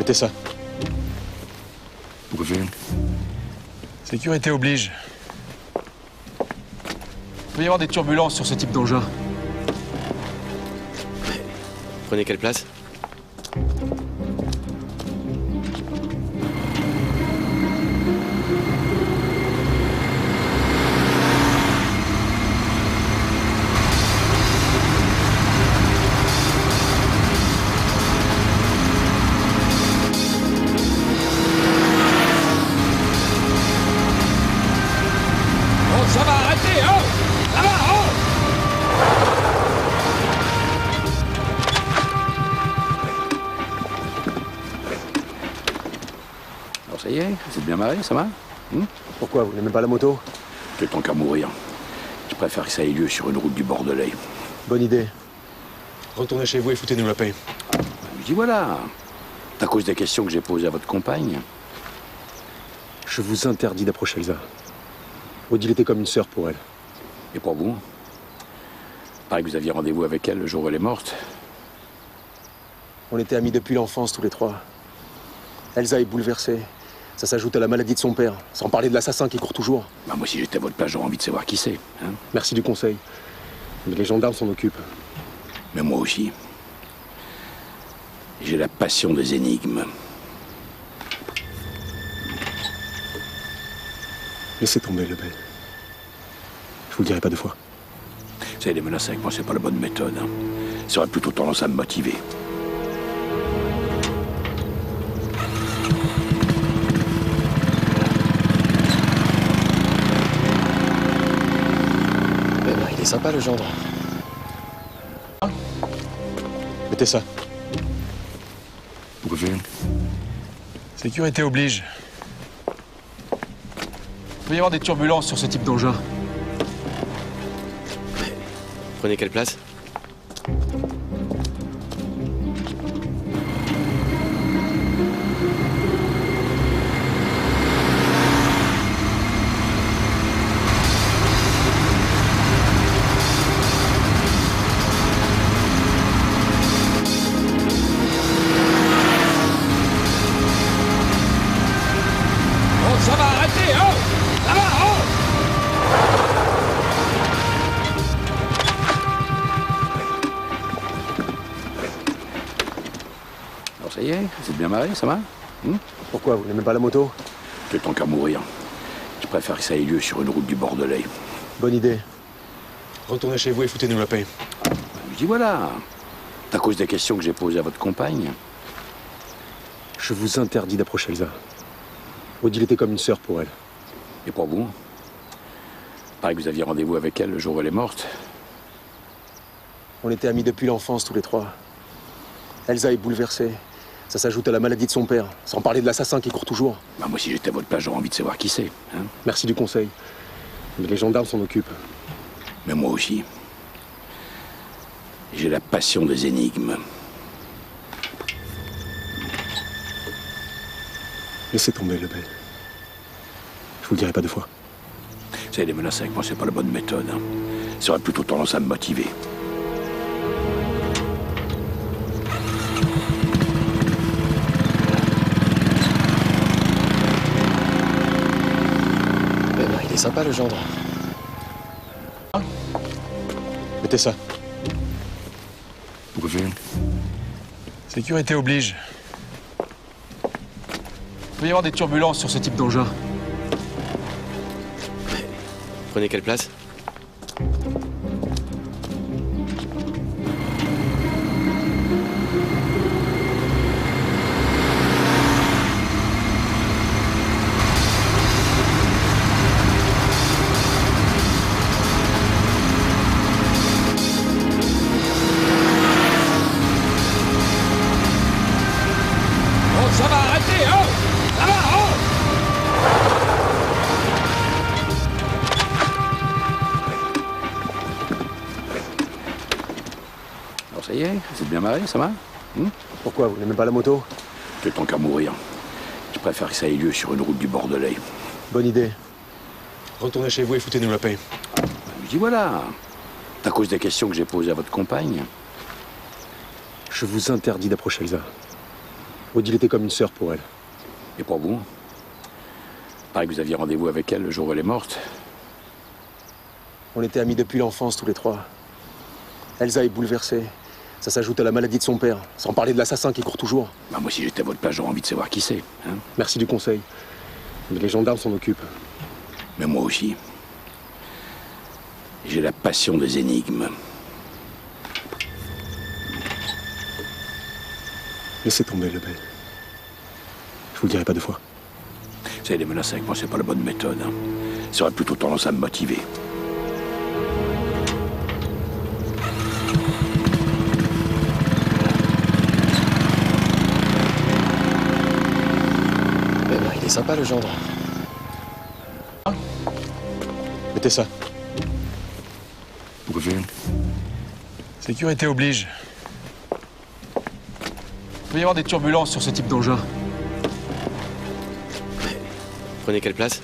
Mettez ça. Pourquoi faire? Sécurité oblige. Il peut y avoir des turbulences sur ce type d'engin. Prenez quelle place? Oh, ça va, arrêtez, oh! Ça va, oh! Alors ça y est, vous êtes bien marré, ça va? Pourquoi, vous n'aimez pas la moto? Quel temps qu'à mourir. Je préfère que ça ait lieu sur une route du Bordelais. Bonne idée. Retournez chez vous et foutez-nous la paix. Je dis voilà, à cause des questions que j'ai posées à votre compagne. Je vous interdis d'approcher Elsa. Odile était comme une sœur pour elle. Et pour vous? Pareil que vous aviez rendez-vous avec elle le jour où elle est morte. On était amis depuis l'enfance, tous les trois. Elsa est bouleversée. Ça s'ajoute à la maladie de son père, sans parler de l'assassin qui court toujours. Bah, moi, si j'étais à votre place, j'aurais envie de savoir qui c'est. Hein. Merci du conseil. Mais les gendarmes s'en occupent. Mais moi aussi. J'ai la passion des énigmes. Laissez tomber, Lebel. Je vous le dirai pas deux fois. Vous savez, les menaces avec moi, c'est pas la bonne méthode. Hein. Ça aurait plutôt tendance à me motiver. Eh ben, il est sympa le gendre. Mettez ça. Pourquoi faire? Sécurité oblige. Il peut y avoir des turbulences sur ce type d'engin. Prenez quelle place? Oh, ça va, arrêtez, oh! Ça va, oh! Alors ça y est, vous êtes bien marré, ça va? Pourquoi, vous n'aimez pas la moto? Quel temps qu'à mourir. Je préfère que ça ait lieu sur une route du Bordelais. Bonne idée. Retournez chez vous et foutez-nous la paix. Je dis voilà, à cause des questions que j'ai posées à votre compagne. Je vous interdis d'approcher Elsa. Odile était comme une sœur pour elle. Et pour vous? Pareil que vous aviez rendez-vous avec elle le jour où elle est morte. On était amis depuis l'enfance, tous les trois. Elsa est bouleversée. Ça s'ajoute à la maladie de son père, sans parler de l'assassin qui court toujours. Bah, moi, si j'étais à votre place, j'aurais envie de savoir qui c'est. Hein. Merci du conseil. Mais les gendarmes s'en occupent. Mais moi aussi. J'ai la passion des énigmes. Laissez tomber, Lebel. Je vous le dirai pas deux fois. Vous savez, les menaces avec moi, c'est pas la bonne méthode. Hein. Ça aurait plutôt tendance à me motiver. Eh ben, il est sympa le gendre. Mettez ça. Pourquoi faire? Sécurité oblige. Il peut y avoir des turbulences sur ce type d'engin. Prenez quelle place? Oh, ça va, arrêtez, oh! Ça va, oh! Alors ça y est, vous êtes bien marré, ça va? Pourquoi, vous n'aimez pas la moto? Quel temps qu'à mourir. Je préfère que ça ait lieu sur une route du Bordelais. Bonne idée. Retournez chez vous et foutez-nous la paix. Je dis voilà, à cause des questions que j'ai posées à votre compagne. Je vous interdis d'approcher Elsa. Odile était comme une sœur pour elle. Et pour vous? Pareil que vous aviez rendez-vous avec elle le jour où elle est morte. On était amis depuis l'enfance, tous les trois. Elsa est bouleversée. Ça s'ajoute à la maladie de son père, sans parler de l'assassin qui court toujours. Bah, moi, si j'étais à votre place, j'aurais envie de savoir qui c'est. Hein. Merci du conseil. Mais les gendarmes s'en occupent. Mais moi aussi. J'ai la passion des énigmes. Laissez tomber, Lebel. Je vous le dirai pas deux fois. Vous savez, les menaces avec moi, c'est pas la bonne méthode. Hein. Ça aurait plutôt tendance à me motiver. Il est sympa le gendre. Mettez ça. Pourquoi faire? Sécurité oblige. Il peut y avoir des turbulences sur ce type d'engin. Prenez quelle place?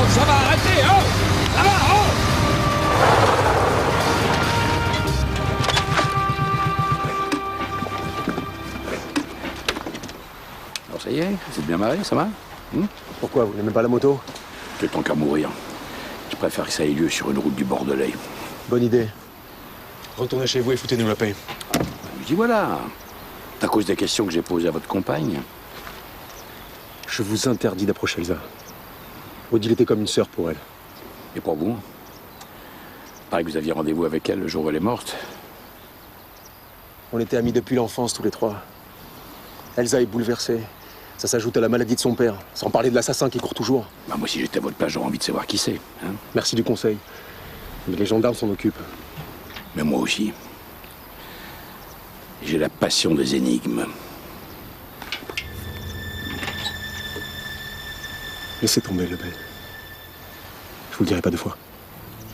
Ça va, arrêtez, oh! Ça va, oh! Alors ça y est, vous êtes bien marré, ça va? Pourquoi, vous n'aimez pas la moto? Que tant qu'à mourir. Je préfère que ça ait lieu sur une route du Bordelais. Bonne idée. Retournez chez vous et foutez-nous la paix. Je dis voilà, à cause des questions que j'ai posées à votre compagne. Je vous interdis d'approcher Elsa. Odile était comme une sœur pour elle. Et pour vous? Pareil que vous aviez rendez-vous avec elle le jour où elle est morte. On était amis depuis l'enfance, tous les trois. Elsa est bouleversée. Ça s'ajoute à la maladie de son père, sans parler de l'assassin qui court toujours. Bah, moi, si j'étais à votre place, j'aurais envie de savoir qui c'est. Hein. Merci du conseil. Mais les gendarmes s'en occupent. Mais moi aussi. J'ai la passion des énigmes. Laissez tomber, Lebel. Je vous le dirai pas deux fois.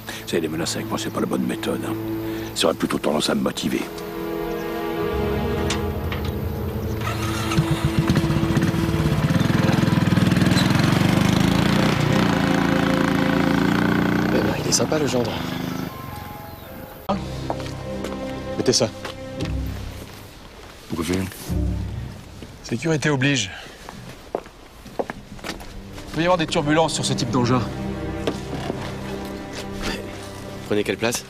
Vous savez, les menaces avec moi, c'est pas la bonne méthode. Hein. Ça aurait plutôt tendance à me motiver. Il est sympa le gendre. Mettez ça. Pourquoi faire? Sécurité oblige. Il peut y avoir des turbulences sur ce type d'engin. Prenez quelle place?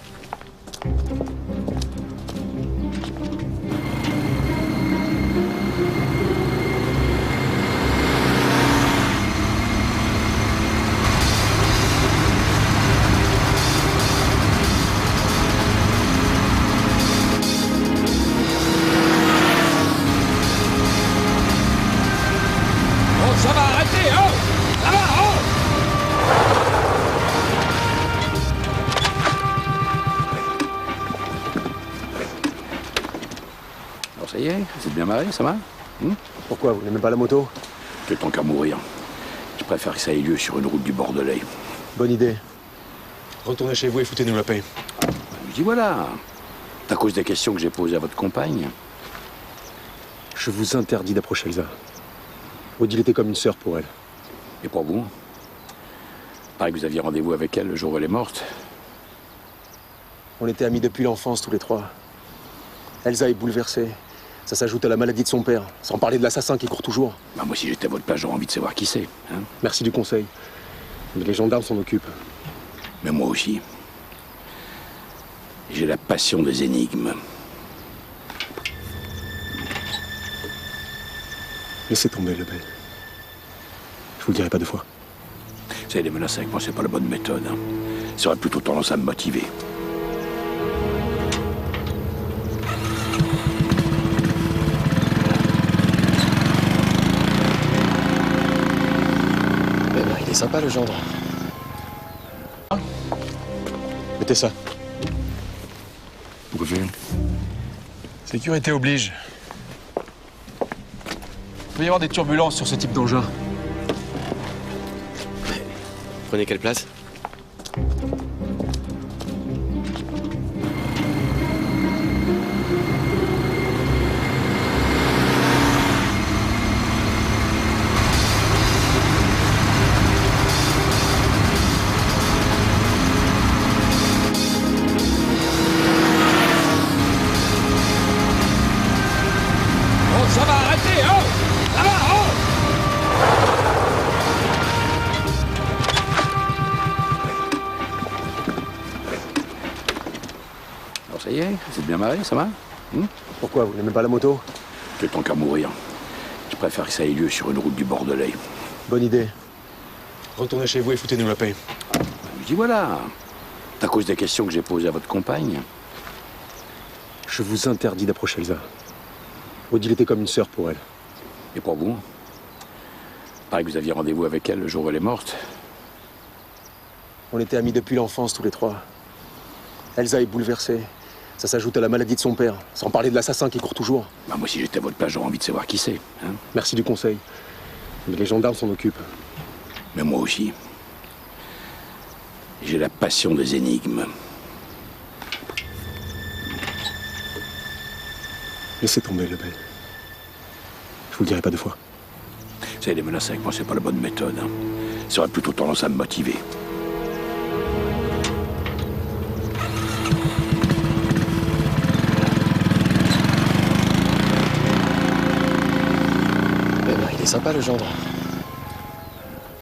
Oh, ça va, arrêtez, oh! Ça va, oh! Alors ça y est, vous êtes bien marré, ça va? Pourquoi, vous n'aimez pas la moto? Que tant qu'à mourir. Je préfère que ça ait lieu sur une route du Bordelais. Bonne idée. Retournez chez vous et foutez-nous la paix. Je dis voilà, à cause des questions que j'ai posées à votre compagne. Je vous interdis d'approcher Elsa. Odile était comme une sœur pour elle. Et pour vous? Pareil que vous aviez rendez-vous avec elle le jour où elle est morte. On était amis depuis l'enfance, tous les trois. Elsa est bouleversée. Ça s'ajoute à la maladie de son père, sans parler de l'assassin qui court toujours. Bah, moi, si j'étais à votre place, j'aurais envie de savoir qui c'est. Hein. Merci du conseil. Mais les gendarmes s'en occupent. Mais moi aussi. J'ai la passion des énigmes. Laissez tomber, Lebel. Je vous le dirai pas deux fois. Vous savez, les menaces avec moi, c'est pas la bonne méthode. Hein. Ça aurait plutôt tendance à me motiver. Il est sympa le gendre. Mettez ça. Pourquoi faire? Sécurité oblige. Il peut y avoir des turbulences sur ce type d'engin. Prenez quelle place? ça y est, vous êtes bien marré, ça va? Pourquoi, vous n'aimez pas la moto? Que tant qu'à mourir. Je préfère que ça ait lieu sur une route du Bordelais. Bonne idée. Retournez chez vous et foutez-nous la paix. Je dis voilà, à cause des questions que j'ai posées à votre compagne. Je vous interdis d'approcher Elsa. Odile était comme une sœur pour elle. Et pour vous? Pareil que vous aviez rendez-vous avec elle le jour où elle est morte. On était amis depuis l'enfance, tous les trois. Elsa est bouleversée. Ça s'ajoute à la maladie de son père, sans parler de l'assassin qui court toujours. Bah, moi, si j'étais à votre place, j'aurais envie de savoir qui c'est. Hein. Merci du conseil. Mais les gendarmes s'en occupent. Mais moi aussi. J'ai la passion des énigmes. Laissez tomber, Lebel. Je vous le dirai pas deux fois. Vous savez, les menaces avec moi, c'est pas la bonne méthode. Hein. Ça aurait plutôt tendance à me motiver. Eh ben, il est sympa le gendre.